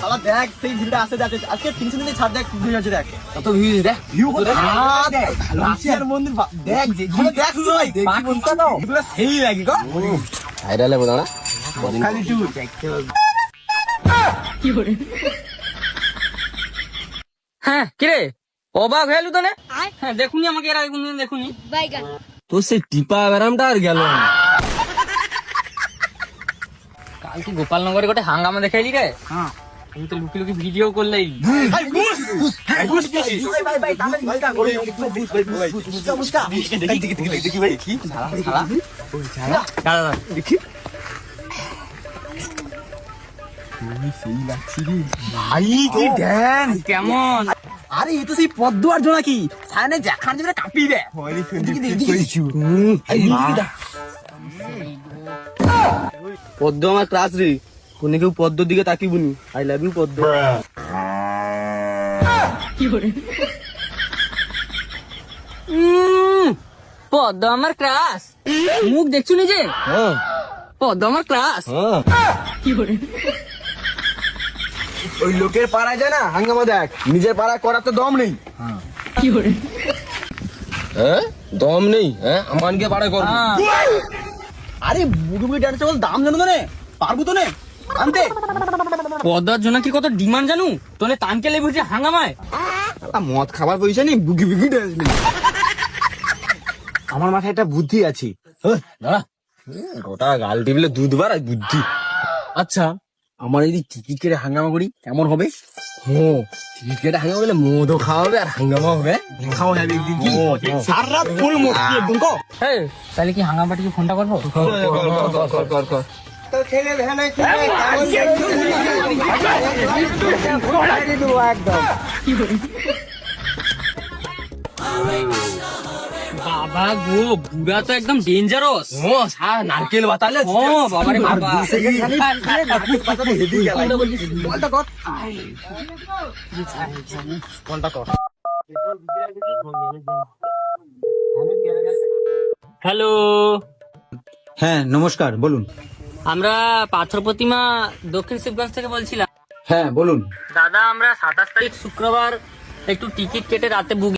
শালা দেখ সেই ভিউটা আসে যাচ্ছে আজকে 300 দিনে ছাড় দেখ ভিউ আছে দেখ কত ভিউজ দেখ ভিউ কত দেখ রাশিয়ার মন্দির দেখ যে দেখ তুই দেখি বলতো না এগুলো সেই লাগে গো ভাইরাল হবে না খালি তুই দেখতে কি করে হ্যাঁ কিরে অবাক হয়ে গেলু তো না হ্যাঁ দেখুনি আমাকে এর আগে কোনদিন দেখুনি তো সেই টিপা ব্যারামটা আর গেল না। কাল কি গোপালনগরে গোটে হাঙ্গামা দেখাইলি রে হ্যাঁ আমি তো লুকি লুকি ভিডিও করলেই ভাই বুস ভাই ভাই তাড়াতাড়ি ভাই কা করে বুসকা দেখি ভাই কি শালা দাঁড়া দেখি সেই লাগছি রে ভাই কি ড্যান্স কেমন আরে এ তো সেই পদ্ম আর জোনাকি সায়নে দেখার জন্য কাঁপি দে পদ্ম আমার ক্লাস রে কোনে কেউ পদ্মর দিকে তাকিবুনি আই লাভ ইউ পদ্ম কি করে পদ্ম আমার ক্লাস মুখ দেখছো নিজে হ্যাঁ পদ্ম আমার ক্লাস হ্যাঁ কি করে ওই লোকের পাড়ায় যায় না হাঙ্গামা দেখ নিজের পাড়ায় করার তো দম নেই কি করে হ্যাঁ দম নেই হ্যাঁ আমানকে পাড়ায় করবো আরে বুড়ুবি ডান্সে বল দাম জানো তো নে পারবো তো নে আনতে পদ্মার জন্য কি কত ডিমান্ড জানু তোনে তানকে লেবু যে হাঙ্গামায় মদ খাবার পয়সা নেই বুকি বুকি ডান্স নেই আমার মাথায় একটা বুদ্ধি আছে দাঁড়া গোটা গাল টিপলে দুধ বার আর বুদ্ধি আচ্ছা আমার যদি টিকিট কেটে হাঙ্গামা করি কেমন হবে টিকিট কেটে হাঙ্গামা বলে মদও খাওয়া হবে আর হাঙ্গামা হবে খাওয়া যাবে একদিন কি সারা রাত ফুল মস্তি একদম কো হ্যাঁ তাহলে কি হাঙ্গামা পার্টিকে ফোনটা করবো কর বাবা গো বুড়া তো একদম ডেঞ্জারাস ও সারা নারকেল বাতালে ও বাবা রে বাবা হ্যালো হ্যাঁ নমস্কার বলুন আমরা পাথর প্রতিমা দক্ষিণ শিবগঞ্জ থেকে বলছিলাম হ্যাঁ বলুন দাদা আমরা 27 তারিখ শুক্রবার একটু টিকিট কেটে রাতে বুক